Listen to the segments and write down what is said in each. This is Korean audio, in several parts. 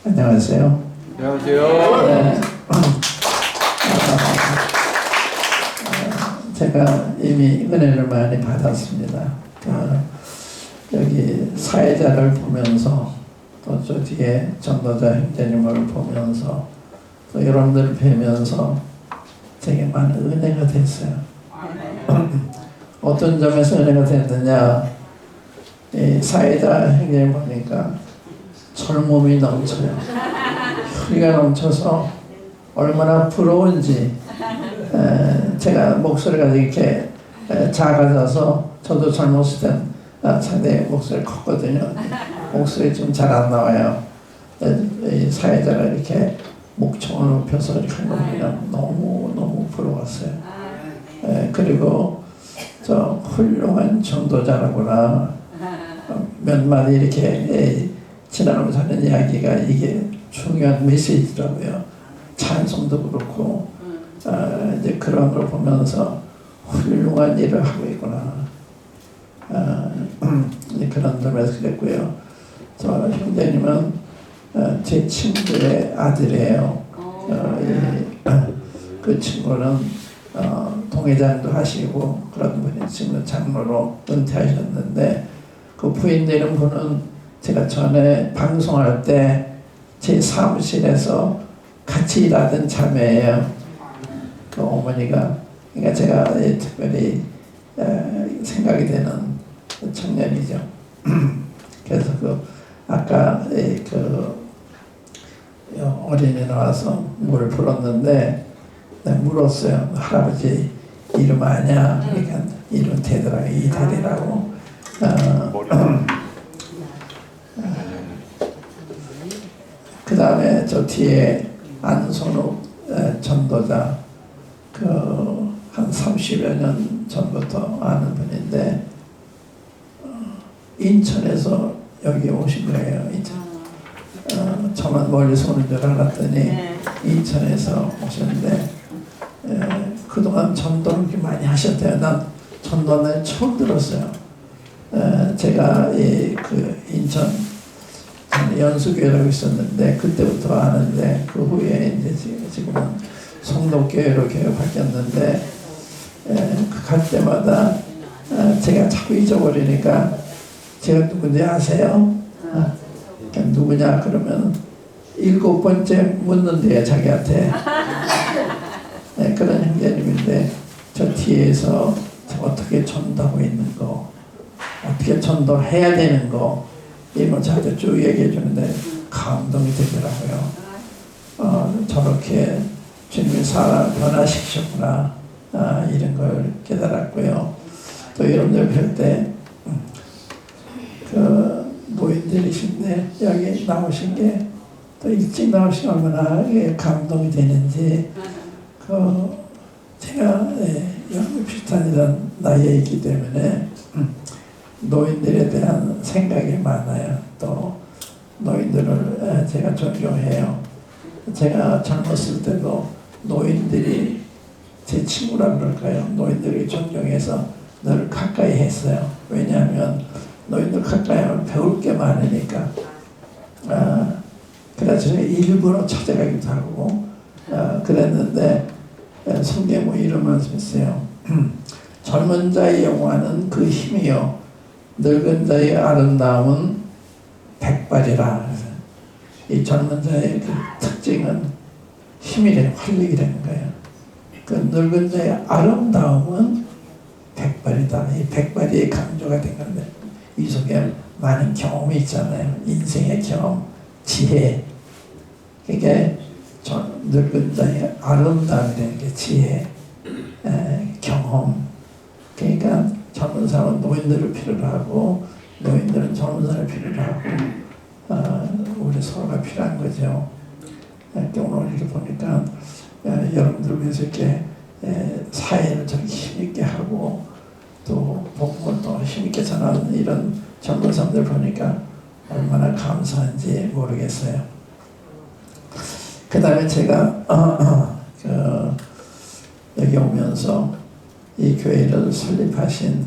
안녕하세요. 안녕하세요. 네. 제가 이미 은혜를 많이 받았습니다. 여기 사회자를 보면서 또 저 뒤에 전도자 형제님을 보면서 또 여러분들을 뵈면서 되게 많은 은혜가 됐어요. 어떤 점에서 은혜가 됐느냐, 이 사회자 형제님 보니까 젊음이 넘쳐요. 혈기가 넘쳐서 얼마나 부러운지. 제가 목소리가 이렇게 작아져서 저도 젊었을 땐 상당히 목소리 컸거든요. 목소리 좀 잘 안 나와요. 이 사회자가 이렇게 목청을 높여서 이렇게 하는 거 보면 너무 부러웠어요. 그리고 저 훌륭한 전도자라구나. 몇 마디 이렇게 지나가면서 하는 이야기가 이게 중요한 메시지더라고요. 찬송도 그렇고 이제 그런 걸 보면서 훌륭한 일을 하고 있구나. 그런 점에서 그랬고요. 저 형제님은 제 친구의 아들이에요. 그 친구는 동회장도 하시고 그런 분이 지금 장로로 은퇴하셨는데, 그 부인 되는 분은 제가 전에 방송할 때 제 사무실에서 같이 일하던 자매예요. 그 어머니가, 그러니까 제가 특별히 생각이 되는 청년이죠. 그래서 아까 어린이 나와서 물 불었는데 내가 물었어요. 할아버지 이름 아냐? 그러니까 이름 되더라고요. 이달이라고. 그 다음에 저 뒤에 안선욱 전도자, 한 30여 년 전부터 아는 분인데 인천에서 여기 오신 거예요. 저만 멀리서 오는 줄 알았더니 인천에서 오셨는데 그동안 전도를 그렇게 많이 하셨대요. 난 전도는 처음 들었어요. 제가 인천 연수교회라고 있었는데 그때부터 아는데, 그 후에 이제 지금은 성도교회로 교회 바뀌었는데 갈 때마다 제가 자꾸 잊어버리니까 제가 누군지 아세요? 누구냐 그러면 7번째 묻는데요, 자기한테. 그런 형제님인데 저 뒤에서 어떻게 전도하고 있는 거, 어떻게 전도를 해야 되는 거, 이런 거 저한테 쭉 얘기해 주는데 감동이 되더라고요. 저렇게 주님이 사람을 변화시키셨구나, 이런 걸 깨달았고요. 또 여러분들 뵐 때 노인들이신데 여기 나오신 게 또 일찍 나오신 얼마나 감동이 되는지, 제가 여러분 비슷한 이런 나이에 있기 때문에 노인들에 대한 생각이 많아요. 또 노인들을 제가 존경해요. 제가 젊었을 때도 노인들이 제 친구라 그럴까요? 노인들이 존경해서 늘 가까이 했어요. 왜냐하면 노인들 가까이 하면 배울 게 많으니까. 그래서 일부러 찾아가기도 하고 그랬는데, 성경에 이런 말씀 있어요. 젊은 자의 영화는 그 힘이요 늙은 자의 아름다움은 백발이라. 이 젊은 자의 그 특징은 힘이라는, 활력이라는 거예요. 그 늙은 자의 아름다움은 백발이다. 이 백발이 강조가 된 건데, 이 속에 많은 경험이 있잖아요. 인생의 경험, 지혜. 그게 늙은 자의 아름다움이라는 게 지혜, 경험. 그러니까 젊은 사람은 노인들을 필요로 하고 노인들은 젊은 사람을 필요로 하고 우리 서로가 필요한 거죠. 오늘 이렇게 보니까 여러분들 위해서 이렇게 사회를 저렇게 힘있게 하고 또 복음을 또 힘있게 전하는 이런 젊은 사람들 보니까 얼마나 감사한지 모르겠어요. 그 다음에 제가 여기 오면서 이 교회를 설립하신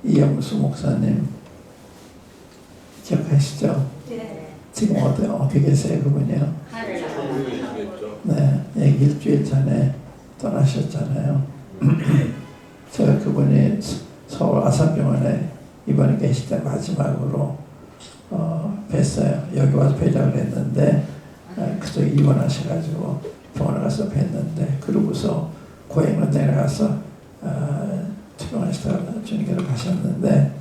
이영수 목사님 기억하시죠? 지금 어디 계세요 그분이요? 네, 일주일 전에 떠나셨잖아요. 제가 그분이 서울 아산병원에 입원해 계실 때 마지막으로 뵀어요. 여기 와서 뵈려고 했는데 그쪽에 입원하셔가지고 병원에 가서 뵀는데 그러고서 고향으로 내려가서 투병하시다가 주님께로 가셨는데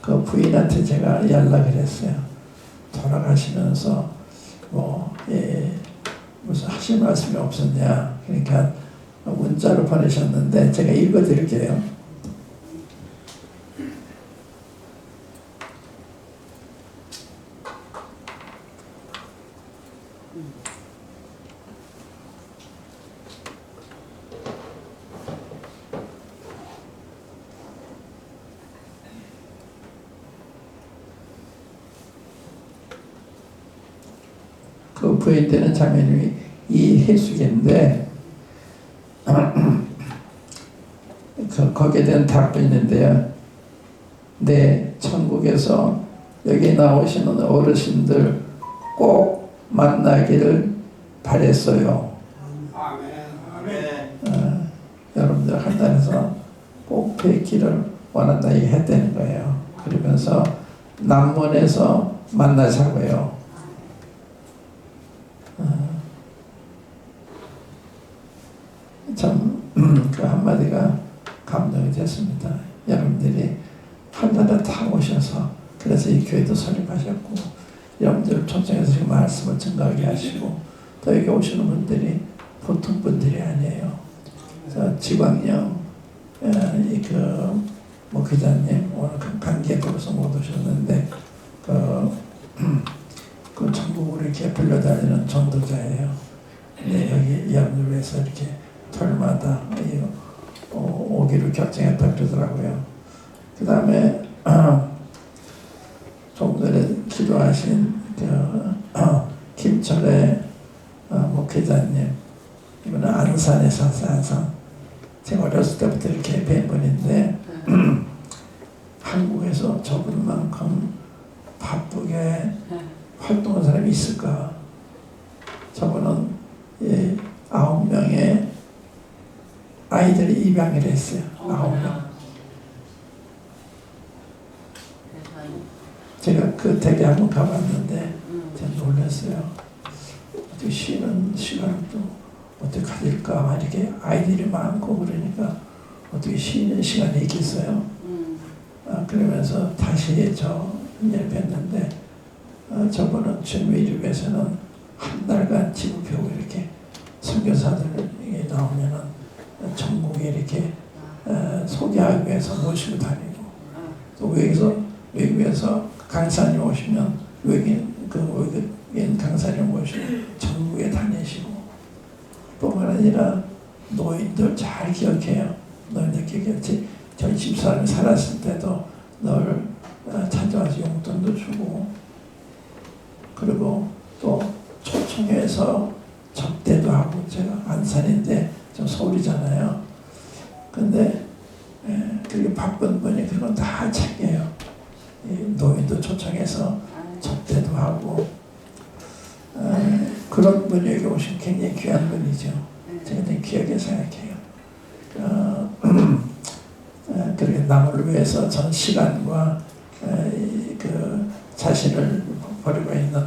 그 부인한테 제가 연락을 했어요. 돌아가시면서 무슨 하실 말씀이 없었냐. 그러니까 문자로 보내셨는데 제가 읽어드릴게요. 그 부인되는 자매님이 이혜숙인데 거기에 대한 답도 있는데요. 네, 천국에서 여기 나오시는 어르신들 꼭 만나기를 바랬어요. 여러분들 하늘에서 꼭 뵙기를 원한다 얘기했다는 거예요. 그러면서 남문에서 만나자고요. 참 그 한마디가 감동이 됐습니다. 여러분들이 하늘에 다 오셔서 그래서 이 교회도 설립하셨고 여러분들 초청해서 지금 말씀을 증거하게 하시고 또 여기 오시는 분들이 보통 분들이 아니에요. 지광영 목회자님 오늘 감기에 들어서 못 오셨는데 그 전국으로 이렇게 불려다니는 전도자예요. 근데 여기 여러분들 위해서 이렇게 토요일마다 오기로 결정했다 그러더라고요. 그 다음에 조금 전에 기도하신 김철의 목회자님, 이분은 안산에 사서 안산. 제가 어렸을 때부터 이렇게 뵌 분인데 한국에서 저분만큼 바쁘게 활동한 사람이 있을까? 저분은 9명의 아이들이 입양을 했어요. 9명. 제가 그 댁에 한번 가봤는데 제가 놀랐어요. 어떻게 쉬는 시간도 어떻게 가질까? 이렇게 아이들이 많고 그러니까 어떻게 쉬는 시간이 있겠어요? 그러면서 다시 저 뵀는데 저분은 주님의 일을 위해서는 한 달간 집을 배우고 이렇게 선교사들이 나오면은 전국에 이렇게 소개하기 위해서 모시고 다니고 또 외국에서 강사님 오시면 외국인 강사님 모시고 전국에 다니시고 뿐만 아니라 노인들 잘 기억해요. 노인들 기억해. 저희 집사람이 살았을 때도 늘 찾아와서 용돈도 주고 그리고 또 초청해서 접대도 하고 제가 안산인데 좀 서울이잖아요. 근데 그렇게 바쁜 분이 그런 건 다 챙겨요. 노인도 초청해서 접대도 하고 그런 분이 여기 오시면 굉장히 귀한 분이죠. 제가 되게 귀하게 생각해요. 그렇게 남을 위해서 전 시간과 그 자신을 버리고 있는.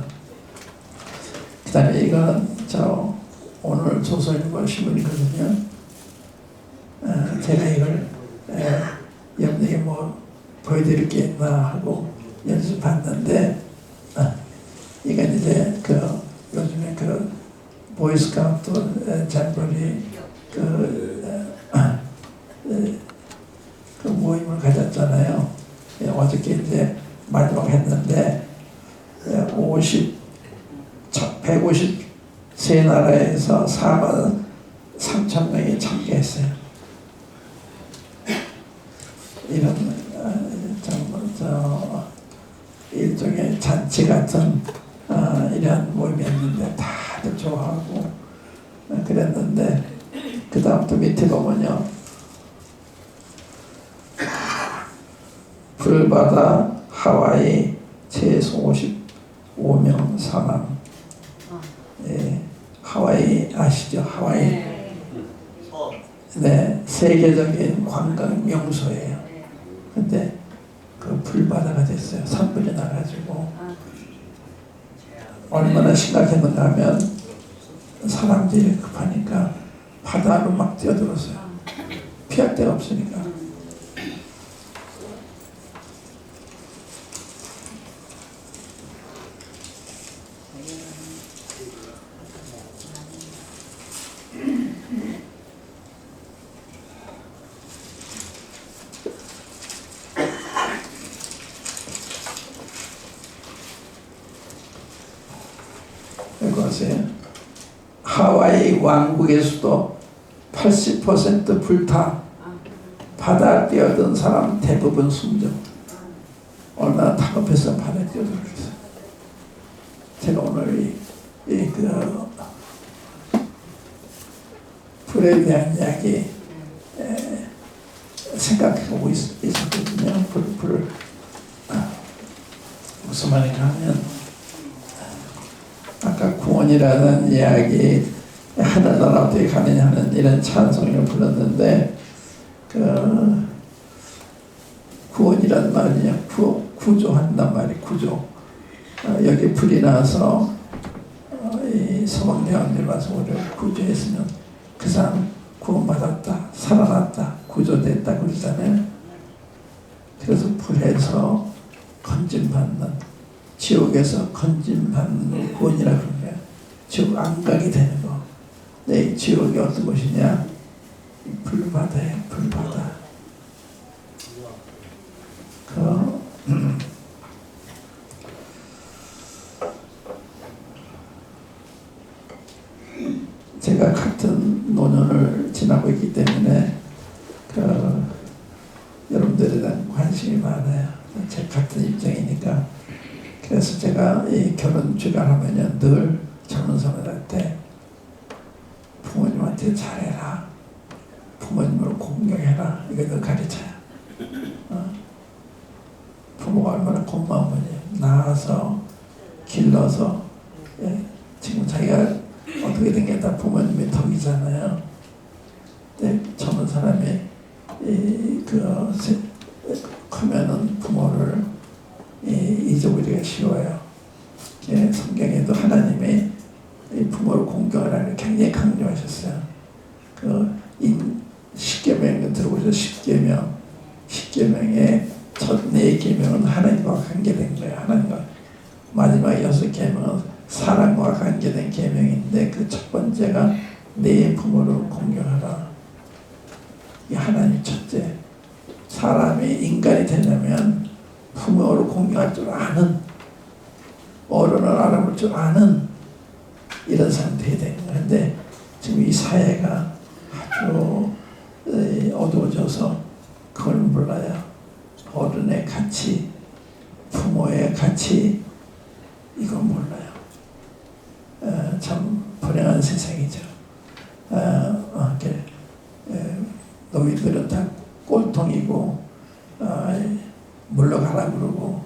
그 다음에 이거는 오늘 조선일보 신문이거든요. 제가 이걸 여러분에게 보여드릴 게 있나 하고 연습봤는데 이건 이제 요즘에 보이스카우트 잼버리 그 모임을 가졌잖아요. 어저께 이제 마지막 했는데 153나라에서 43,000명이 참가했어요. 이런 일종의 잔치 같은 이런 모임이었는데 다들 좋아하고 그랬는데 그 다음부터 밑에 보면요. 불바다 하와이 최소 오명 사망. 예, 하와이 아시죠? 하와이. 네, 세계적인 관광 명소예요. 근데 그 불바다가 됐어요. 산불이 나가지고. 얼마나 심각했는가 하면 사람들이 급하니까 바다로 막 뛰어들었어요. 피할 데가 없으니까. 이것에 하와이 왕국의 수도 80% 불타. 바다 뛰어든 사람 대부분 숨져. 얼마나 다급해서 바다에 뛰어들었어요. 제가 오늘 그 불에 대한 이야기 생각하고 있었거든요. 불을 무슨 말인가 하면 아까 구원이라는 이야기 하늘나라 어떻게 가느냐 하는 이런 찬송을 불렀는데 그 구원이란 말이냐 구조한단 말이 구조. 여기 불이 나서 이 소방대원들 와서 우리를 구조했으면 그 사람 구원받았다, 살아났다, 구조됐다 그러잖아요. 그래서 불에서 건진받는, 지옥에서 건진받는 구원이라 그런 거예요. 지옥 안 가게 되는 거. 네, 지옥이 어떤 곳이냐? 불바다예요, 불바다. 제가 같은 노년을 지나고 있기 때문에 여러분들에 대한 관심이 많아요. 제가 같은 입장이니까. 그래서 제가 이 결혼 주간하면 늘 젊은 사람들한테 부모님한테 잘해라, 부모님을 공경해라, 이거 늘 가르쳐요. 부모가 얼마나 고마운 분이에요. 낳아서 길러서. 예, 지금 자기가 어떻게 된 게 다 부모님의 덕이잖아요. 근데 젊은 사람이 크면은 부모를 잊어버리기가 쉬워요. 예, 성경에도 하나님이 부모를 공경하라는 굉장히 강조하셨어요. 십계명 들어보셔서 십계명의 첫 4계명은 하나님과 관계된 거예요. 하나님과 마지막 6계명은 사랑과 관계된 계명인데 그 첫 번째가 내 부모를 공경하라. 이 하나님 첫째. 사람이 인간이 되려면 부모를 공경할 줄 아는, 어른을 알아볼 줄 아는 이런 사람 돼야 되는 거예요. 그런데 지금 이 사회가 아주 어두워져서 그걸 몰라요. 어른의 가치, 부모의 가치, 이건 몰라요. 참 불행한 세상이죠. 노인들은 다 꼴통이고 물러가라 그러고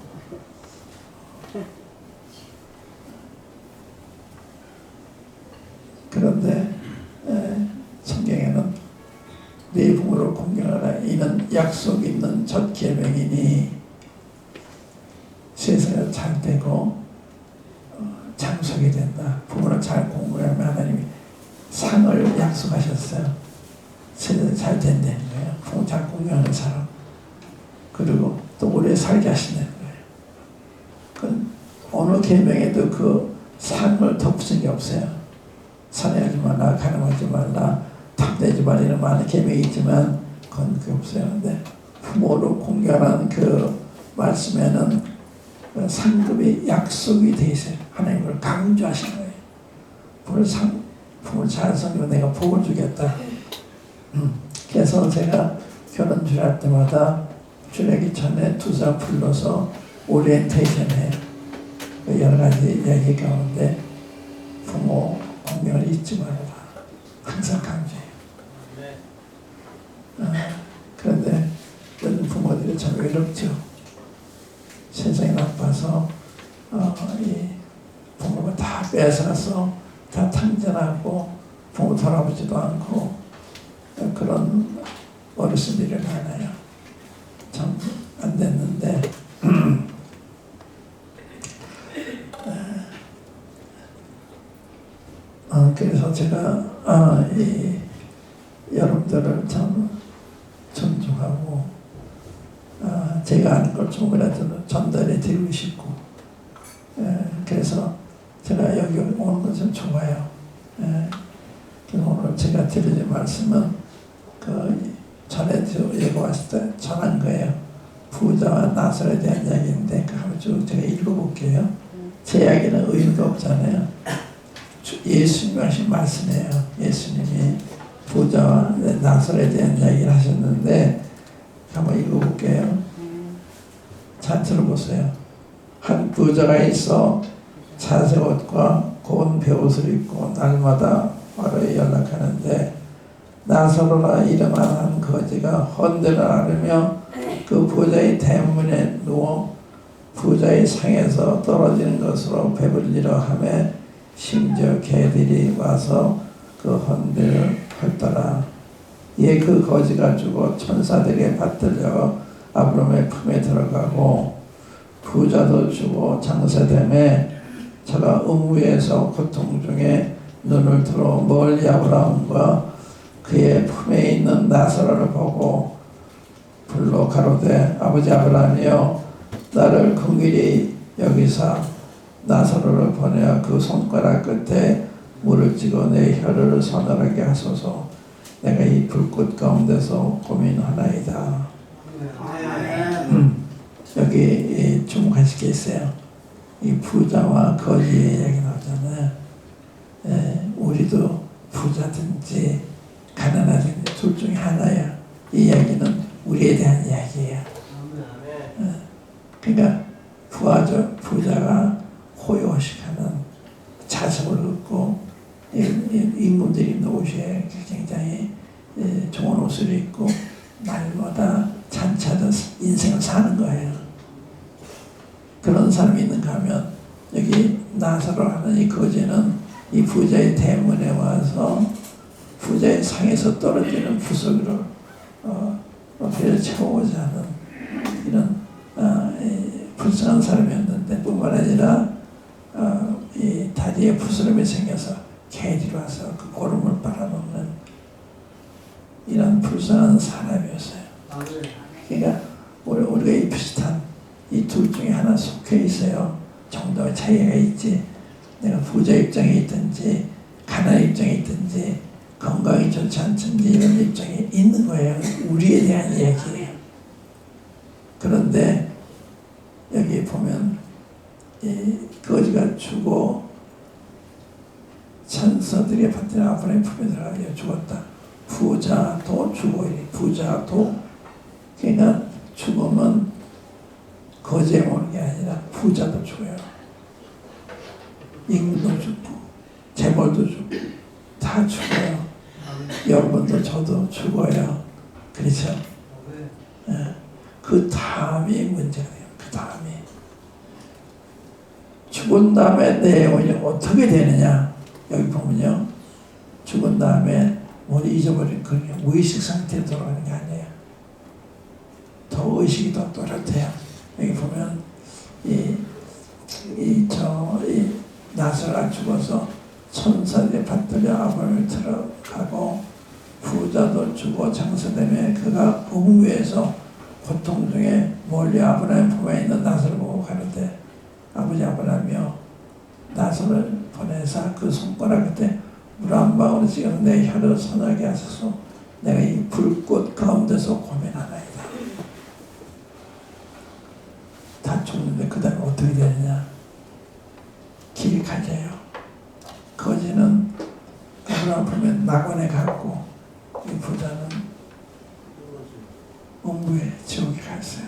그런데 성경에는 네 부모를 공경하라, 이는 약속 있는 첫 계명이니 세상에 잘 되고 장수하게 된다. 부모를 잘 공부하면 하나님이 상을 약속하셨어요. 세상에 잘 된다는 거예요. 부모 잘 공경하는 사람. 그리고 또 오래 살게 하신다는 거예요. 어느 계명에도 그 상을 덧붙인 게 없어요. 살해하지 말라, 가늠하지 말라, 탐내지 말라, 이런 많은 계명이 있지만 그건 그게 없어요. 근데 부모를 공경하는 그 말씀에는 상급이 약속이 돼 있어요. 하나님을 강조하신 거예요. 부모를 잘 섬기면 내가 복을 주겠다. 그래서 제가 결혼 주례할 때마다 주례하기 전에 두 사람 불러서 오리엔테이션 해요. 여러 가지 이야기 가운데 부모 공경을 잊지 말아라. 항상 강조해요. 그런데 요즘 부모들이 참 외롭죠. 세상이 나빠서 뺏어서 다 탕진하고 부모 돌아보지도 않고 그런 어르신들이 많아요. 참 안 됐는데 그래서 제가 여러분들을 참 존중하고 제가 아는 걸 조금이라도 전달해 드리고 싶고 그래서 제가 여기 오는 것은 좋아요. 그래서 오늘 제가 드리는 말씀은 전에 여기 왔을 때 전한 거예요. 부자와 나설에 대한 이야기인데 한번 쭉 제가 읽어볼게요. 제 이야기는 의미가 없잖아요. 예수님이 하신 말씀이에요. 예수님이 부자와 나설에 대한 이야기를 하셨는데 한번 읽어볼게요. 잘 들어보세요. 한 부자가 있어 자색 옷과 고운 베옷을 입고 날마다 화로에 연락하는데 나사로라 이름한 한 거지가 헌데를 앓으며 그 부자의 대문에 누워 부자의 상에서 떨어지는 것으로 배불리려 하며 심지어 개들이 와서 그 헌데를 헐더라. 이에 그 거지가 죽어 천사들에게 받들려 아브라함의 품에 들어가고 부자도 죽어 장사되매 저가 음부에서 고통 중에 눈을 들어 멀리 아브라함과 그의 품에 있는 나사로를 보고 불러 가로되 아버지 아브라함이여 나를 긍휼히 여기사 나사로를 보내어 그 손가락 끝에 물을 찍어 내 혀를 서늘하게 하소서. 내가 이 불꽃 가운데서 고민하나이다. 여기 주목하실 게 있어요. 이 부자와 거지의 이야기 나오잖아요. 우리도 부자든지 가난하든지 둘 중에 하나야. 이 이야기는 우리에 대한 이야기예요. 그러니까 부자가 호요식하는 자석을 입고 인물들이 입는 옷에 굉장히 좋은 옷을 입고 날마다 잔치하던 인생을 사는 거예요. 그런 사람이 있는가 하면 여기 나사로 하는 이 거지는 이 부자의 대문에 와서 부자의 상에서 떨어지는 부석으로 배를 채우고자 하는 이런 불쌍한 사람이었는데 뿐만 아니라 이 다리에 부스럼이 생겨서 개들이 와서 그 고름을 빨아먹는 이런 불쌍한 사람이었어요. 그러니까 우리가 이 비슷한 이 둘 중에 하나 속해 있어요. 정도의 차이가 있지. 내가 부자 입장에 있든지 가난 입장에 있든지 건강이 좋지 않든지 이런 입장에 있는 거예요. 우리에 대한 이야기예요. 그런데 여기 보면 이 거지가 죽어 천사들이 받들어 아브라함의 품에 들어가게 죽었다. 부자도 죽어. 부자도. 그러니까 죽으면 거지에 오는 게 아니라 부자도 죽어요. 임금도 죽고 재벌도 죽고 다 죽어요. 여러분도 저도 죽어요. 그렇죠? 그 다음이 문제가 돼요. 그 다음이 죽은 다음에 내 영혼이 어떻게 되느냐. 여기 보면요, 죽은 다음에 뭘 잊어버린 그냥 무의식 상태로 돌아가는 게 아니에요. 더 의식이 더 또렷해요. 여기 보면 이 나사로가 죽어서 천사들이 받들려 아브라함을 들어가고 부자도 죽어 장사되며 그가 음부에서 고통 중에 멀리 아브라함 품에 있는 나사로를 보고 가는데 아버지 아브라함이여 나사로를 보내사 그 손가락 끝에 물 한 방울을 찍어 내 혀를 선하게 하소서. 내가 이 불꽃 가운데서 고민하나이다. 다 죽는데 그 다음에 어떻게 되느냐. 길이 갈려요. 거지는 아브라함 보면 낙원에 갔고 이 부자는 음부에 지옥에 갔어요.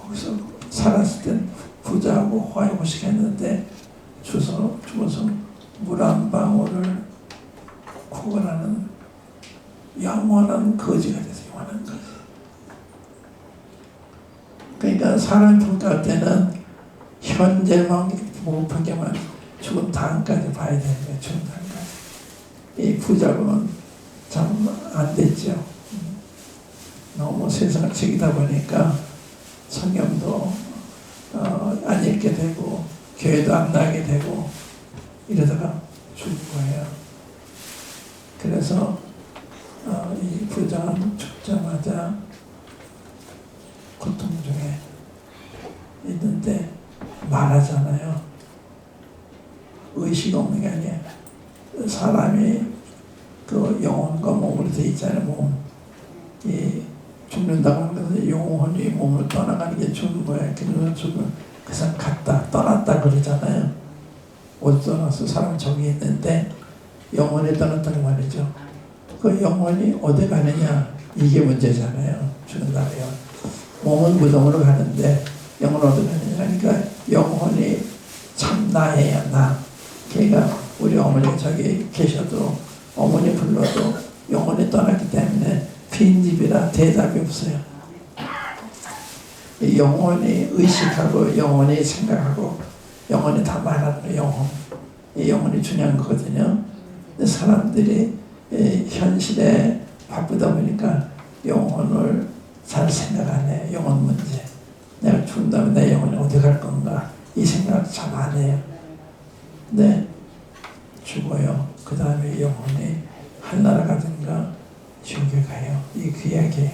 거기서 살았을 땐 부자하고 화해호식했는데 죽어서 물 한 방울을 구걸하는 영원한 거지가 됐어요. 영원한 거지. 그러니까 사람이 평가할 때는 현재만 복음한 게만 죽은 다음까지 봐야 되는 거예요. 죽은 다음까지. 이 부자분은 참 안 됐죠. 너무 세상을 즐기다 보니까 성경도 안 읽게 되고 교회도 안 나가게 되고 이러다가 죽은 거예요. 그래서 이 부자는 죽자마자 고통 중에 있는데 말하잖아요. 의식 없는 게 아니에요. 사람이 그 영혼과 몸으로 돼 있잖아요. 몸이 죽는다고 하는 것은 영혼이 몸을 떠나가는 게 죽는 거예요. 그래서 죽으면 그 사람 갔다 떠났다 그러잖아요. 어디 떠나서 사람 저기 있는데 영혼이 떠났다는 말이죠. 그 영혼이 어디 가느냐 이게 문제잖아요. 죽는다고요. 몸은 무덤으로 가는데 영혼 어디 가느냐. 그러니까 영혼이 참 나예요. 나. 걔가 우리 어머니 저기 계셔도 어머니 불러도 영혼이 떠났기 때문에 빈집이라 대답이 없어요. 영혼이 의식하고 영혼이 생각하고 영혼이 다 말하는 거예요. 영혼. 이 영혼이 중요한 거거든요. 근데 사람들이 현실에 바쁘다 보니까 영혼을 잘 생각 안 해요. 영혼 문제. 내가 죽는다면 내 영혼이 어디 갈 건가 이 생각을 잘 안 해요. 근데 죽어요. 그 다음에 영혼이 하늘나라 가든가 지옥에 가요. 이 그 이야기예요.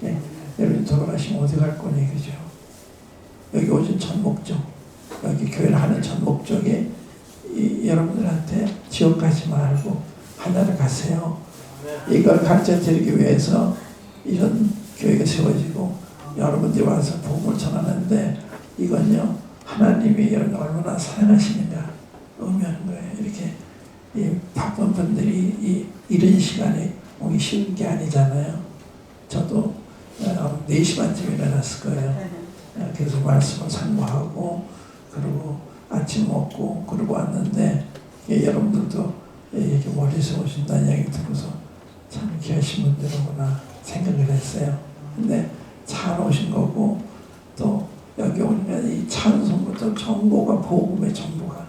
네. 여러분 돌아가시면 어디 갈 거니 그죠? 여기 오신 첫 목적, 여기 교회를 하는 첫 목적이 여러분들한테 지옥 가지 말고 하늘나라 가세요. 이걸 가르쳐 드리기 위해서 이런 교회가 세워지고 여러분들이 와서 복음을 전하는데 이건요 하나님이 여러분 얼마나 사랑하시는가 의미하는 거예요. 이렇게 이 바쁜 분들이 이런 시간에 오기 쉬운 게 아니잖아요. 저도 4시 반쯤에 일어났을 거예요. 그래서 말씀을 상고하고 그리고 아침 먹고 그러고 왔는데 여러분들도 이렇게 멀리서 오신다는 이야기 듣고서 참 귀하신 분들이구나 생각을 했어요. 근데 잘 오신 거고 또 여기 오면 이 찬송부터 정보가 복음의 정보가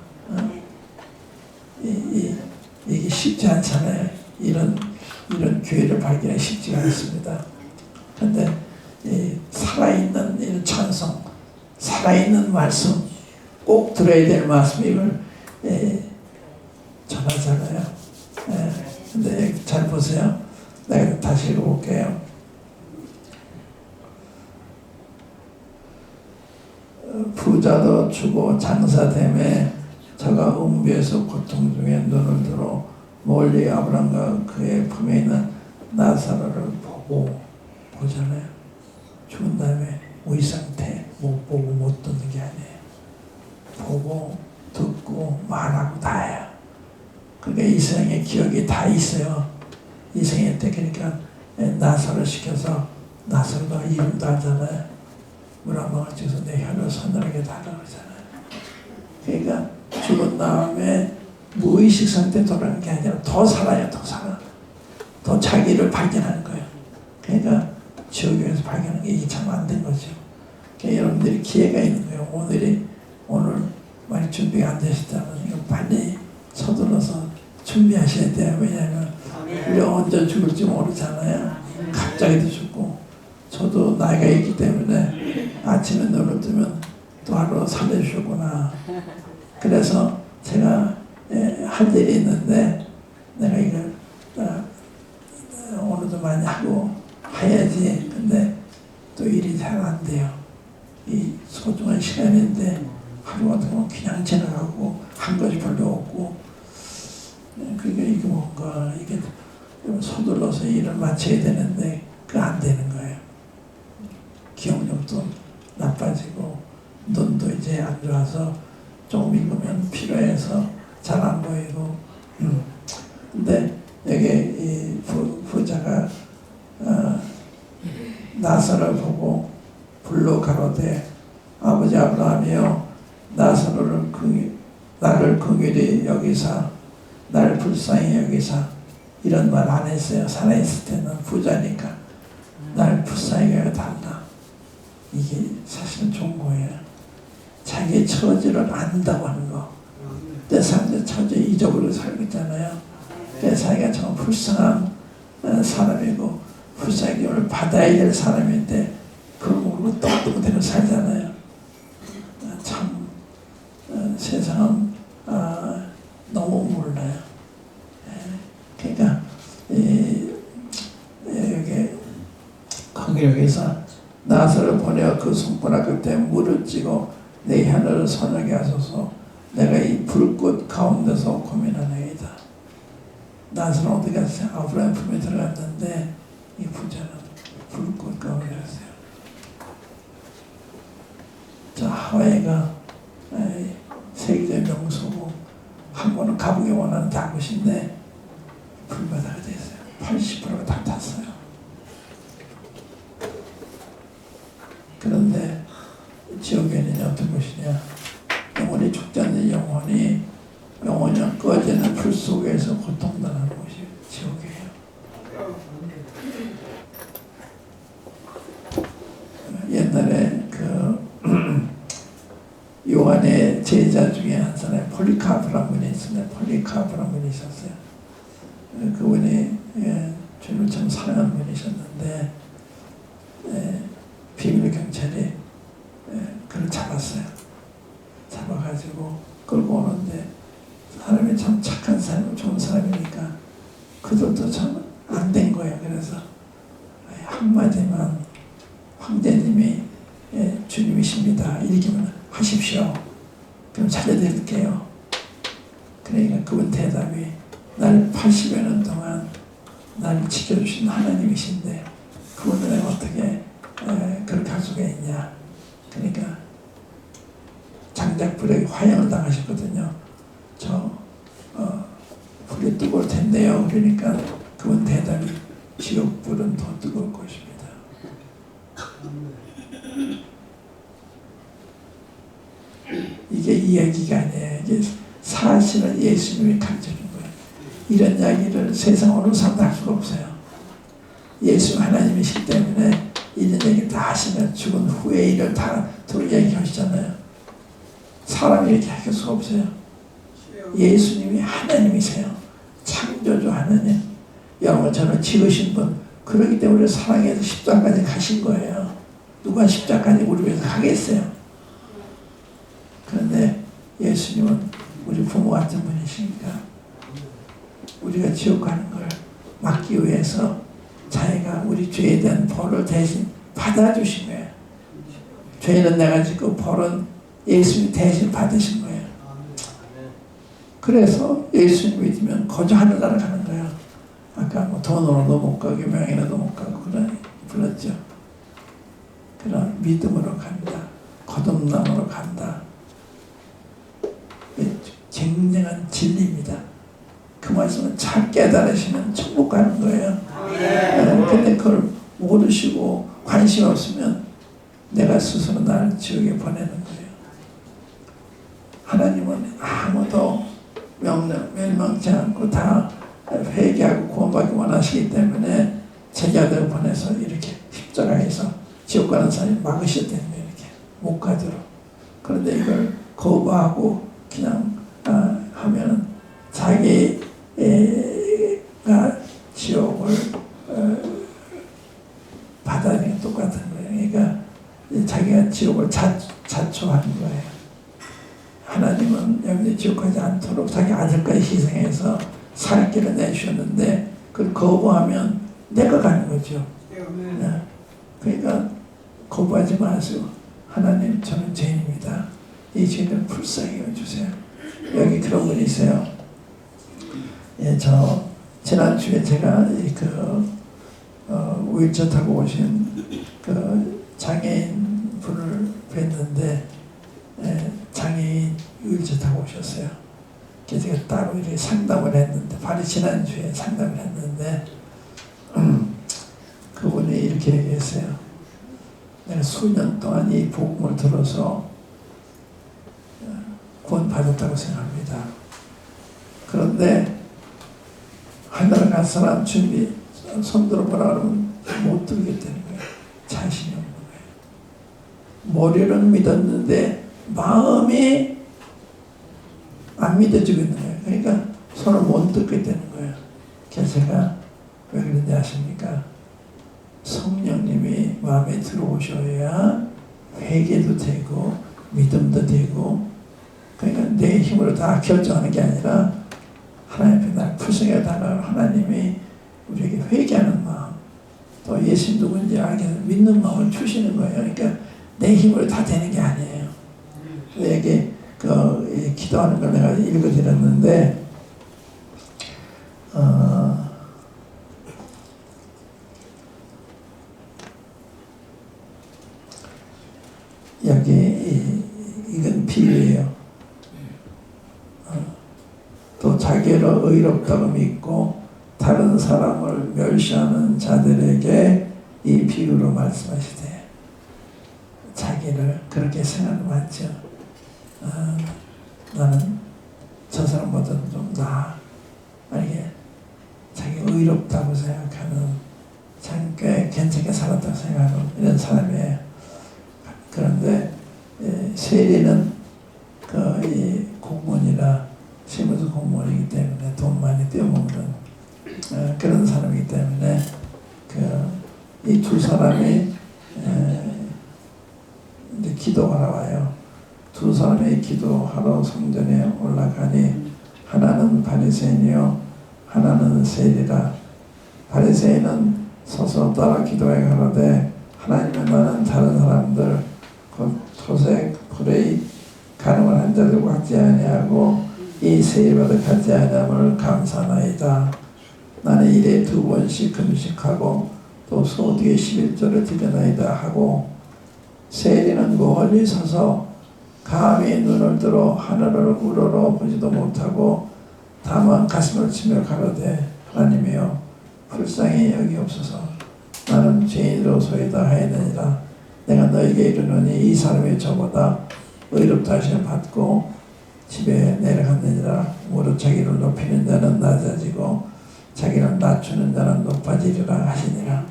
이게 쉽지 않잖아요. 이런 교회를 발견하기 쉽지가 않습니다. 그런데 살아있는 이런 찬송, 살아있는 말씀, 꼭 들어야 될 말씀 이걸 전하잖아요. 근데 잘 보세요. 내가 다시 읽어볼게요. 부자도 주고 장사됨에 저가 음비에서 고통 중에 눈을 들어 멀리 아브람과 그의 품에 있는 나사로를 보잖아요. 죽은 다음에 의 상태 못 보고 못 듣는 게 아니에요. 보고 듣고 말하고 다 해요. 그러니까 이 생의 기억이 다 있어요. 이 생에 때 그러니까 나사로 시켜서 나사로가 이름도 알잖아요. 물 한 방울 찍어서 내 혀를 서늘하게 달라 그러잖아요. 그러니까 죽은 다음에 무의식 상태 돌아가는 게 아니라 더 살아요. 더 살아. 더 자기를 발견하는 거예요. 그러니까 지옥에서 발견하는 게 이게 참 안 된 거죠. 그러니까 여러분들이 기회가 있는 거예요. 오늘 만약 준비가 안 되셨다면 이거 빨리 서둘러서 준비하셔야 돼요. 왜냐하면 우리 언제 죽을지 모르잖아요. 갑자기도 죽고 저도 나이가 있기 때문에 아침에 눈을 뜨면 또 하루 살려주셨구나. 그래서 제가 할 일이 있는데 내가 이걸 오늘도 많이 하고 해야지. 근데 또 일이 잘 안 돼요. 이 소중한 시간인데 하루 같은 건 그냥 지나가고 한 것이 별로 없고 그러니까 이게 뭔가 이게 서둘러서 일을 마쳐야 되는데 그게 안 되는 거예요. 기억력도 나빠지고 눈도 이제 안 좋아서 조금 읽으면 피로해서 잘 안 보이고 근데 여기 이 부자가 나사로를 보고 불러 가로되 아버지 아브라함이여 나사로를 나를 긍휼히 여기사 나를 불쌍히 여기사 이런 말 안 했어요. 살아있을 때는 부자니까 나를 불쌍히 여겨 달라. 이게 사실은 좋은 거예요. 자기의 처지를 안다고 하는 거. 내 삶의 처지 잊어버리고 살고 있잖아요. 자기가 참 불쌍한 사람이고 불쌍하게 오늘 받아야 될 사람인데 그걸 모르고 똥똥대로 살잖아요. 참 세상은 너무 몰라요. 그러니까 여기 거기에서 나사를 보내어 그 손가락 끝에 물을 찌고 내 혀를 선하게 하소서. 내가 이 불꽃 가운데서 고민하나이다. 나사는 어디 갔어요? 아브라함 품에 들어갔는데 이 부자는 불꽃 가운데 갔어요. 저 하와이가 세계적 명소고 한 번은 가보기 원하는 곳인데 불바다가 됐어요. 80%가 다 탔어요. 그런데 지옥에는 어떤 곳이냐? 영원히 죽지 않는 영혼이 꺼지는 불 속에서 고통당하는 곳이 지옥이에요. 옛날에 요한의 제자 중에 한 사람이 폴리카프라는 분이 있었는데 폴리카프라는 분이 있었어요. 그분이 주님을 참 사랑하는 분이셨는데 비밀 경찰이 그를 잡았어요. 잡아가지고 끌고 오는데 사람이 참 착한 사람, 좋은 사람이니까 그들도 참 안 된 거예요. 그래서 한마디만 황제님이 주님이십니다. 이렇게만 하십시오. 그럼 살려드릴게요. 그러니까 그분 대답이 날 80여 년 동안 날 지켜주신 하나님이신데 그분을 내가 어떻게 그렇게 할 수가 있냐. 그러니까 장작불에 화형을 당하셨거든요. 불이 뜨거울 텐데요. 그러니까 그분 대답이 지옥불은 더 뜨거울 것입니다. 이게 이야기가 아니에요. 이게 사실은 예수님이 가르쳐준 거예요. 이런 이야기를 세상 어느 사람도 할 수가 없어요. 예수 하나님이시기 때문에 이런 얘기 다 하시면 죽은 후의 일을 다 이야기하시잖아요. 사람이 이렇게 할 수가 없어요. 예수님이 하나님이세요. 창조주 하나님. 여러분 저는 지으신 분. 그렇기 때문에 사랑해서 십자가까지 가신 거예요. 누가 십자가까지 우리 위해서 가겠어요. 그런데 예수님은 우리 부모 같은 분이시니까 우리가 지옥 가는 걸 막기 위해서 자기가 우리 죄에 대한 벌을 대신 받아주신 거예요. 죄는 내가 짓고 벌은 예수님이 대신 받으신 거예요. 그래서 예수님 믿으면 거저 하늘나라 가는 거예요. 아까 돈으로도 못 가고 명예로도 못 가고 불렀죠. 그런 믿음으로 간다. 거듭남으로 간다. 굉장한 진리입니다. 그 말씀은 잘 깨달으시면 천국 가는 거예요. 근데 그걸 모르시고 관심 없으면 내가 스스로 나를 지옥에 보내는 거예요. 하나님은 아무도 멸망치 않고 다 회개하고 구원받기 원하시기 때문에 제자들을 보내서 이렇게 십자가에서 지옥 가는 사람이 막으셔야 되는 거예요. 이렇게 못 가도록. 그런데 이걸 거부하고 그냥 하면은 자기가 지옥을 받아들이는 똑같은 거예요. 그러니까 자기가 지옥을 자초하는 거예요. 하나님은 여기 지옥 가지 않도록 자기 아들까지 희생해서 살 길을 내주셨는데 그걸 거부하면 내가 가는 거죠. 그러니까 거부하지 마시고 하나님 저는 죄인입니다. 이 죄를 불쌍히 여주세요. 여기 그런 분이세요. 저 지난주에 제가 휠체어 타고 오신 장애인 분을 뵀는데 장애인 휠체어 타고 오셨어요. 그래서 제가 따로 이렇게 상담을 했는데 바로 지난주에 상담을 했는데 그분이 이렇게 얘기했어요. 내가 수년 동안 이 복음을 들어서 구원받았다고 생각합니다. 그런데 하늘에 갈 사람 준비 손 들어보라 그러면 못 들겠다는 거예요. 자신이 없는 거예요. 머리는 믿었는데 마음이 안 믿어지고 있는 거예요. 그러니까 손을 못 뜯게 되는 거예요. 그래서 제가 왜 그런지 아십니까? 성령님이 마음에 들어오셔야 회개도 되고 믿음도 되고, 그러니까 내 힘으로 다 결정하는 게 아니라 하나님 앞에 날 풀성에 달라는 하나님이 우리에게 회개하는 마음, 또 예수님 누군지 알게 믿는 마음을 주시는 거예요. 그러니까 내 힘으로 다 되는 게 아니에요. 여기 기도하는 걸 내가 읽어드렸는데, 여기 이건 비유예요. 또 자기를 의롭다고 믿고 다른 사람을 멸시하는 자들에게 이 비유로 말씀하시되, 자기를 그렇게 생각하면 많죠. 나는 저 사람보다 좀 나아. 이게 자기 의롭다고 생각하는, 자기 꽤 괜찮게 살았다고 생각하는 이런 사람이에요. 그런데 세리는 이 공무원이라 시무도 공무원이기 때문에 돈 많이 떼어먹는 그런 사람이기 때문에 이 두 사람이 이제 기도하러 와요. 두 사람이 기도하러 성전에 올라가니 하나는 바리새인이요 하나는 세리라. 바리새인은 서서 따라 기도해 가로되, 하나님은 나는 다른 사람들 곧 토색, 불의, 간음을 한 자들과 같지 아니하고 이 세리와도 같지 아니함을 감사하나이다. 나는 일에 2번씩 금식하고 또 소득의 11조를 드려나이다 하고, 세리는 멀리 서서 감히 눈을 들어 하늘을 우러러 보지도 못하고 다만 가슴을 치며 가로되, 하나님이여 불쌍히 여기옵소서. 나는 죄인으로소이다 하였느니라. 내가 너에게 이르노니 이 사람이 저보다 의롭다 하심을 받고 집에 내려갔느니라. 무릇 자기를 높이는 자는 낮아지고 자기를 낮추는 자는 높아지리라 하시니라.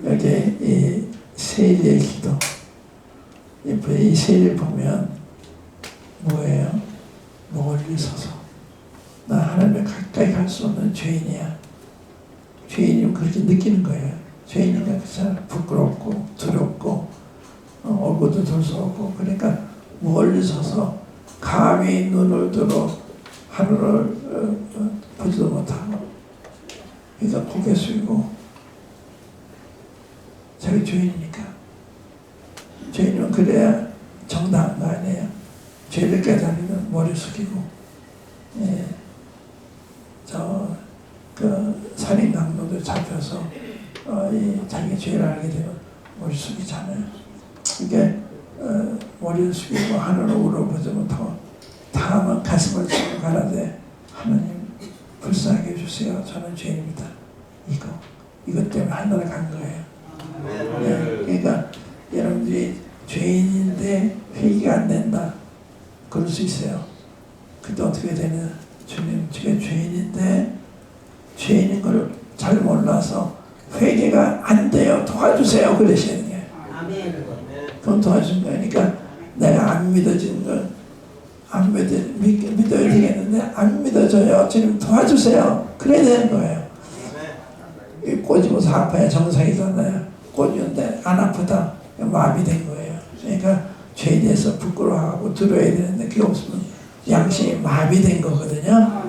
여기 이 세리의 기도, 이 세리를 보면 뭐예요? 멀리 서서 나 하나님을 가까이 갈 수 없는 죄인이야. 죄인이면 그렇게 느끼는 거예요. 죄인이니까 그 사람 부끄럽고 두렵고 얼굴도 들 수 없고, 그러니까 멀리 서서 감히 눈을 들어 하늘을 보지도 못하고, 그러니까 고개 숙이고, 자기 죄인이니까. 죄인이면 그래야 정당한 거 아니에요. 죄를 깨달으면 머리 숙이고, 살인 강도들 잡혀서 자기 죄를 알게 되면 머리 숙이잖아요. 이게 머리를 숙이고 하늘을 우러보지 못하고 다만 가슴을 치고 가라되, 하나님 불쌍하게 해주세요. 저는 죄인입니다. 이것 때문에 하늘에 간 거예요. 그러니까 여러분들이 죄인인데 회개가 안 된다, 그럴 수 있어요. 그때 어떻게 되냐? 주님, 제가 죄인인데 죄인인 걸 잘 몰라서 회개가 안 돼요. 도와주세요. 그러시는 거예요. 그럼 도와준 거니까 내가 안 믿어지는 걸 믿어야 되겠는데 안 믿어져요. 주님 도와주세요. 그래야 되는 거예요. 꼬집어서 아파야 정상이잖아요. 꼬집는데 안 아프다, 마음이 된 거예요. 그러니까 죄에 대해서 부끄러워하고 들어야 되는데 그게 없으면 양심이 마비된 거거든요.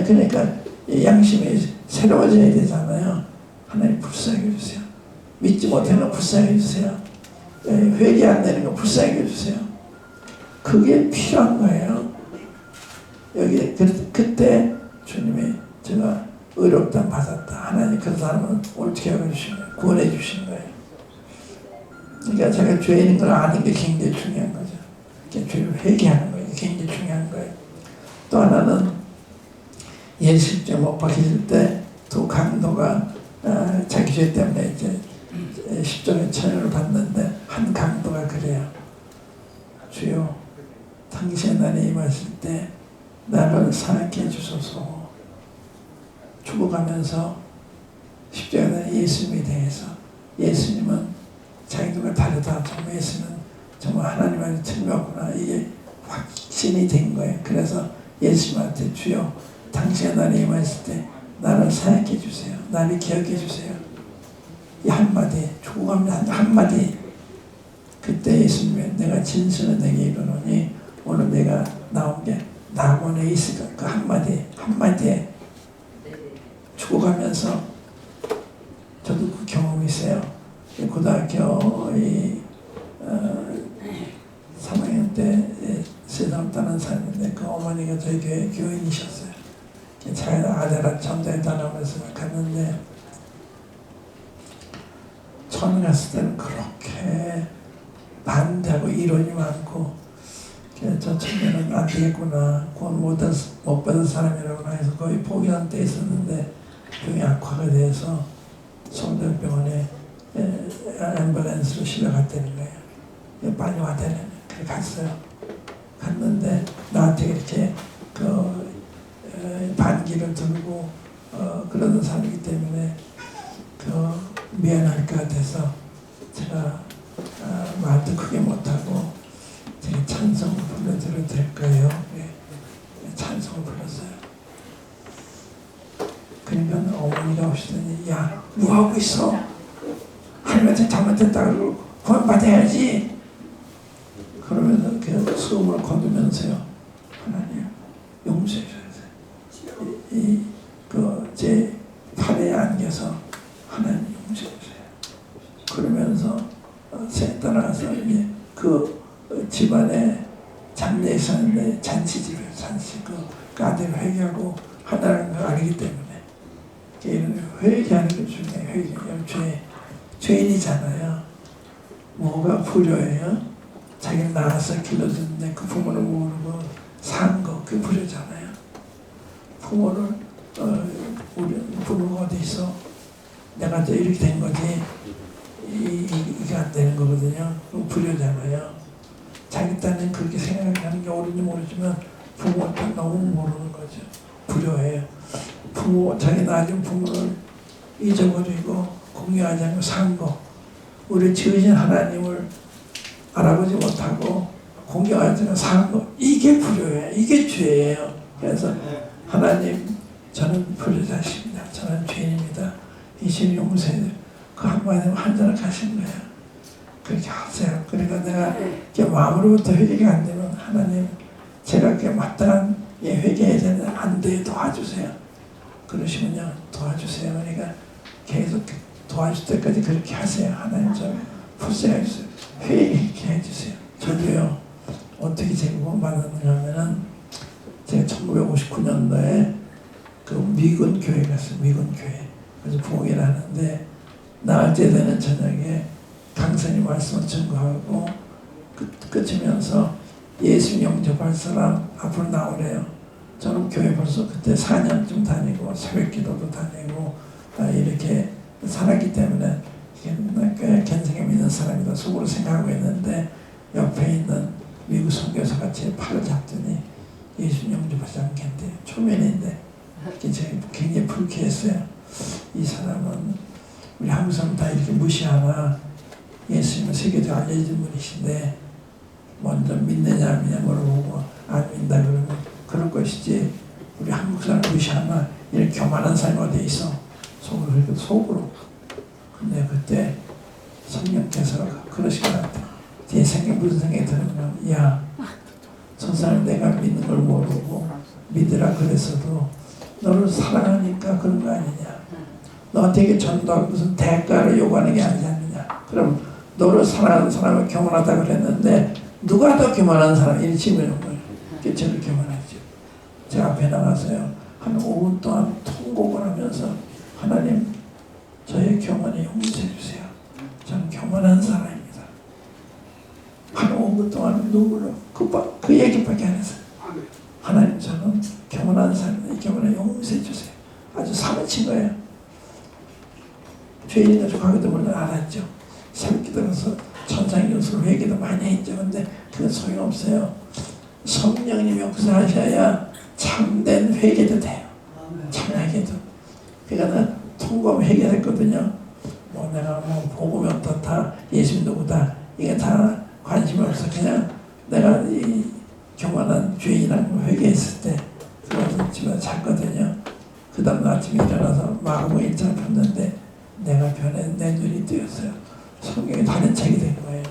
그러니까 양심이 새로워져야 되잖아요. 하나님 불쌍히 해주세요. 믿지 못하는 거 불쌍히 해주세요. 회개 안 되는 거 불쌍히 해주세요. 그게 필요한 거예요. 여기 그때 주님이 제가 의롭다 받았다, 하나님 그 사람은 어떻게 하고 주시는 거예요? 구원해 주시는 거예요. 그러니까 제가 죄인인 걸 아는 게 굉장히 중요한 거죠. 죄를 회개하는 거예요. 굉장히 중요한 거예요. 또 하나는 예수 십자가에 못 박힐 때 두 강도가 자기 죄 때문에 이제 십자가의 처형을 받는데, 한 강도가 그래요. 주여, 당신의 날에 임하실 때 나를 사랑케 해주소서. 죽어가면서 십자가에 예수님에 대해서, 예수님은 자기들과 다르다. 정말 예수님은 정말 하나님한테 틀렸구나. 이게 확신이 된 거예요. 그래서 예수님한테 주여 당신의 날이 임하실 때 나를 생각해 주세요. 나를 기억해 주세요. 이 한마디, 죽고 가면 한마디. 그때 예수님이 내가 진실을 내게 이르노니 오늘 내가 나온 게 낙원에 있을 그 한마디에 죽어가면서 저도 그 경험이 있어요. 고등학교 3학년 때 세상 떠난 사람인데 그 어머니가 저희 교회 교인이셨어요. 제가 아들아 전도에 다녀오면서 갔는데 처음 갔을 때는 그렇게 반대하고 이론이 많고 저 청년은 안 되겠구나, 구원 못 받은 사람이라고 해서 거의 포기한 때 있었는데 병이 악화가 돼서 성전병원에 앰뷸런스로 실려갔다는 거예요. 빨리 와대는. 그래 갔어요. 갔는데 나한테 이렇게 반기를 들고 그러는 사람이기 때문에 미안할 것 같아서 제가 말도 크게 못하고 제가 찬송을 불러드려도 될까요? 네. 찬송을 불렀어요. 그러니까 어머니가 오시더니 야, 뭐하고 있어? 하나님한테 잘못했다 그러고 구원받아야지. 그러면서 그 숨을 거두면서요, 하나님 용서해 주세요. 제 팔에 안겨서 하나님 용서해 주세요. 그러면서 따라가서 이제 그 집안에 장례 있었는데 잔치집이에요. 잔치. 그 아들 회개하고 하나라는 걸 알기 때문에 이런 회개하는 게 중요해요. 회개. 죄인이잖아요. 뭐가 불효예요? 자기를 낳아서 길러줬는데 그 부모를 모르고 산 거, 그게 불효잖아요. 부모를 우리 부모가 어디 있어? 내가 또 이렇게 된 거지. 이게 안 되는 거거든요. 그건 불효잖아요. 자기 딴엔 그렇게 생각하는 게 옳은지 모르지만 부모한테 너무 모르는 거죠. 불효예요. 자기 낳은 부모를 잊어버리고 공유하지 않고 산 거, 우리 지으신 하나님을 알아보지 못하고 공경하지 않고 산 거, 이게 불효예요. 이게 죄예요. 그래서 하나님, 저는 불효자십니다. 저는 죄인입니다. 이신 용서해. 그 한마디로 한잔을 가신 거예요. 그렇게 하세요. 그러니까 내가 마음으로부터 회개가 안 되면 하나님, 제가 마땅한 회개해야 되는데 안 돼, 도와주세요. 그러시면요, 도와주세요. 그러니까 계속 도와줄 때까지 그렇게 하세요. 하나님 좀 풀세해 주세요. 회개하게 해주세요. 저도요, 어떻게 제가 구원받았는가 하면은 제가 1959년도에 그 미군 교회 갔어요. 미군 교회. 그래서 부흥회를 하는데 나흘째 되는 저녁에 강사님 말씀을 전거하고 끝이면서 예수 영접할 사람 앞으로 나오래요. 저는 교회 벌써 그때 4년쯤 다니고 새벽 기도도 다니고 이렇게 살았기 때문에 견생에 믿는 사람이다 속으로 생각하고 있는데 옆에 있는 미국 선교사가 제 팔을 잡더니 예수 영접하지 않겠대요. 초면인데 제가 굉장히 불쾌했어요. 이 사람은 우리 한국 사람 다 이렇게 무시하나 예수님은 세계적으로 알려진 분이신데 먼저 믿느냐 안 믿느냐 물어보고 안 믿는다 그러면 그럴 것이지 우리 한국 사람 무시하나 이렇게 교만한 사람이 어디 있어. 속으로. 근데 그때 성령께서 그러신 것 같아. 제 생각 무슨 생각이 드는 야, 저 사람 내가 믿는 걸 모르고 믿으라 그랬어도 너를 사랑하니까 그런 거 아니냐. 너한테 전도하고 무슨 대가를 요구하는 게 아니지 않느냐. 그럼 너를 사랑하는 사람을 교만하다 그랬는데 누가 더 교만한 사람? 이렇게 질문하는 거예요. 그게 저를 교만하죠. 제 앞에 나가서요. 한 5분 동안 통곡을 하면서 하나님 저의 교만에 용서해 주세요. 저는 교만한 사람입니다. 한 5분 동안 눈물로 그 얘기밖에 안 했어요. 하나님 저는 교만한 사람입니다. 이 교만에 용서해 주세요. 아주 사무친 거예요. 죄인인 줄 가기도 물론 알았죠. 새벽 들어서 천상 요소로 회개도 많이 했죠. 근데 그건 소용없어요. 성령님 역사하셔야 참된 회개도 돼요. 참회개도. 그러니까 나 통곡 회개했거든요. 내가 복음이 어떻다, 예수님 누구다, 이게 다 관심 없어. 그냥 내가 이 교만한 죄인하고 회개했을 때 들어와서 집에 잤거든요. 그 다음 아침에 일어나서 마가복음 1장 폈는데 내가 변해 내 눈이 뜨였어요. 성경이 다른 책이 된 거예요.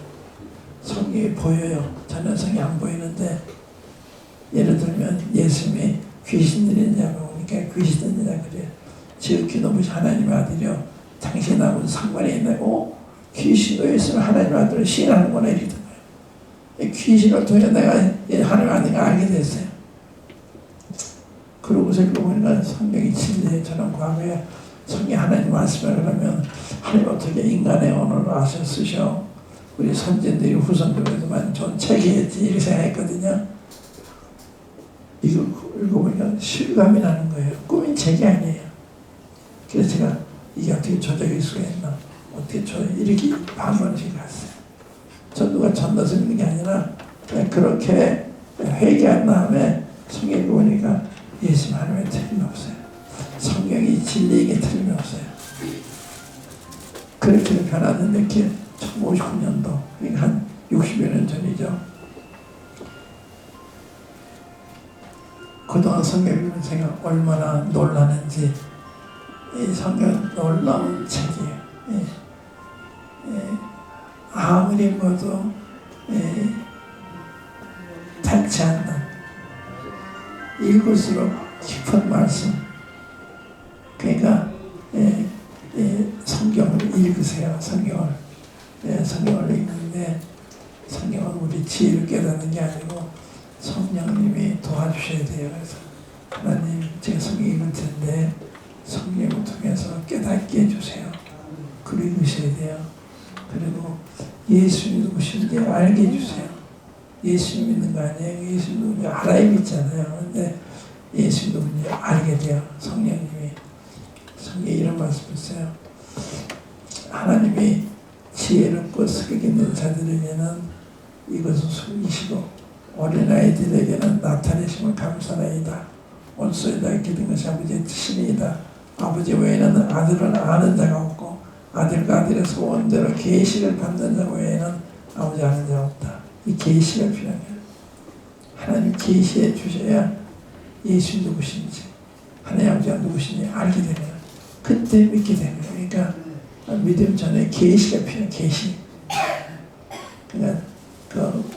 성경이 보여요. 저는 성경이 안 보이는데 예를 들면 예수님이 귀신 들리냐고 그러니까 귀신 들리냐 그래요. 지극히 높으신 하나님의 아들이요 당신하고는 상관이 있나요? 귀신도 예수는 하나님의 아들을 시인하는구나 이러던 거예요. 귀신을 통해 내가 하나님의 아들을 알게 됐어요. 그러고서 읽어보니까 성경이 진리예요. 저는 과거에 성경 하나님 말씀을 그러면 하나님 어떻게 인간의 언어를 아셔 쓰셔 우리 선진들이 후손들에도만 전 책이겠지 이렇게 생각했거든요. 이거 읽어보니까 실감이 나는 거예요. 꿈인 책이 아니에요. 그래서 제가 이게 어떻게 조작일 수가 있나 어떻게 이렇게 반문씩 갔어요. 전도가 전도서 있는 게 아니라 그렇게 회개한 다음에 성경 읽어보니까 예수님 하나님의 틀림이 없어요. 성경이 진리에게 틀림이 없어요. 그렇게 변하는데 이렇게 1959년도 그러니까 한 60여 년 전이죠. 그동안 성경 읽으면 제가 얼마나 놀라는지 이 성경 놀라운 책이에요. 아무리 읽어도 닿지 않는 읽을수록 깊은 말씀. 그러니까 성경을 읽으세요. 성경을 읽는데 성경은 우리 지혜를 깨닫는 게 아니고 성령님이 도와주셔야 돼요. 그래서 하나님 제가 성경 읽을 텐데 성령을 통해서 깨닫게 해주세요. 그리고 읽으셔야 돼요. 그리고 예수님이 누구신지 알게 해주세요. 예수 믿는 거 아니에요. 예수 누군지 알아야 믿잖아요. 근데 예수 누군지 알게 돼요. 성령님이. 성경에 이런 말씀 있어요. 하나님이 지혜롭고 스펙 있는 자들에게는 이것을 숨기시고 어린아이들에게는 나타내심을 감사나이다. 온소에다 기든 것이 아버지의 뜻이니이다. 아버지 외에는 아들을 아는 자가 없고 아들과 아들의 소원대로 계시를 받는 자 외에는 아버지 아는 자가 없다. 이 계시가 필요해요. 하나님 계시해 주셔야 예수 누구신지 하나님 아버지가 누구신지 알게 되면 그때 믿게 되는 거예요. 그러니까 믿음 전에 계시가 필요해요. 계시. 그러니까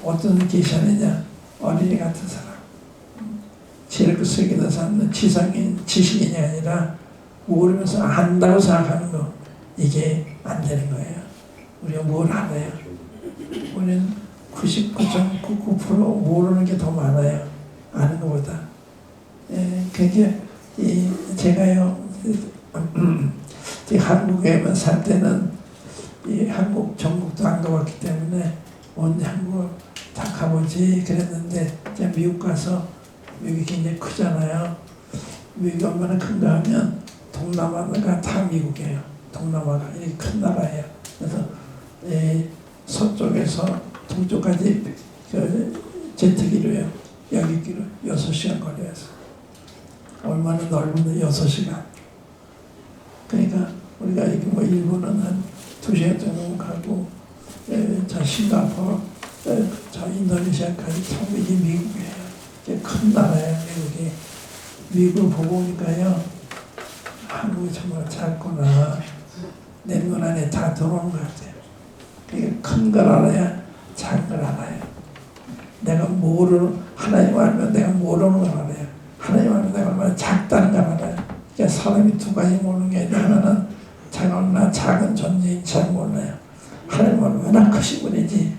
어떤 계시하느냐 어린이 같은 사람 지혜롭고 슬기는 사람은 지식인이 아니라 모르면서 안다고 생각하는 거 이게 안 되는 거예요. 우리가 뭘 알아요? 우리는 99.99% 모르는 게 더 많아요. 아는 것보다. 그게 제가요 한국에만 살 때는 한국 전국도 안 가봤기 때문에 언제 한국을 다 가보지 그랬는데 제가 미국 가서 미국이 굉장히 크잖아요. 미국이 얼마나 큰가 하면 동남아가 다 미국이에요. 동남아가 이렇게 큰 나라예요. 그래서 서쪽에서 동쪽까지 제트기로요. 여기기로 6시간 걸려요. 얼마나 넓은데 6시간. 그러니까 우리가 이게 뭐 일본은 한 2시간 정도 가고 저 싱가포르 저 인도네시아까지 전부 이게 미국이에요. 이게 큰 나라예요. 미국이. 미국을 보고 오니까요. 한국이 정말 작구나. 내 눈 안에 다 들어오는 것 같아요. 그러니까 큰 걸 알아야 작은 걸 알아요. 내가 하나님 알면 내가 모르는 걸 알아요. 하나님 알면 내가 얼마나 작다는 걸 알아요. 그러니까 사람이 두 가지 모르는 게 아니라 하나는 자가 작은 존재인 잘 몰라요. 하나님은 워낙 크신 분이지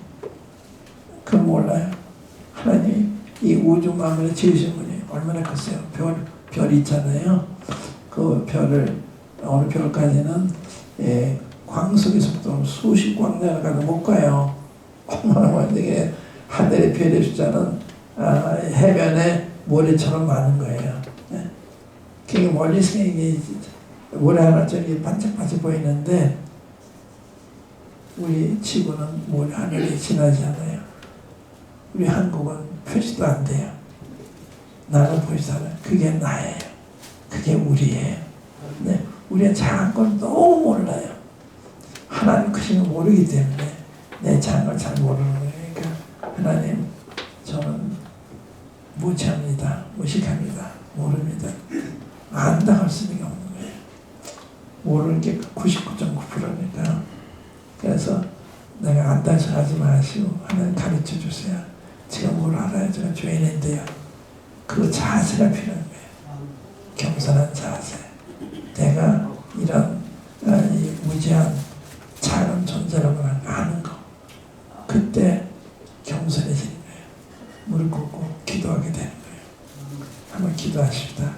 그걸 몰라요. 하나님이 이 우주 만물을 지으신 분이 얼마나 크세요. 별 있잖아요. 그 별을 어느 별까지는 광속의 속도로 수십 광년을 가도 못 가요. 얼마나 많은데 하늘의 별의 숫자는 해변에 모래처럼 많은 거예요. 그게 멀리서 이게 모래 하나 저기 반짝반짝 보이는데 우리 지구는 모래 하늘이 지나지 않아요. 우리 한국은 표시도 안 돼요. 나는 보이지 않아요. 그게 나예요. 그게 우리예요. 네, 우리가 작은 걸 너무 몰라요. 하나님 크신 걸 모르기 때문에 내 작은 걸 잘 모르는 거예요. 하나님, 저는 무지합니다. 무식합니다. 모릅니다. 안다 할 수밖에 없는 거예요. 모르는 게 99.9%니까. 그래서 내가 안다 해서 하지 마시고 하나님 가르쳐 주세요. 제가 뭘 알아요? 제가 죄인인데요. 그 자세가 필요한 거예요. 겸손한 자세. 내가 이런 이 무지한 작은 존재라고 아는 거. 그때 겸손해지는 거예요. 무릎 꿇고 기도하게 되는 거예요. 한번 기도하십시다.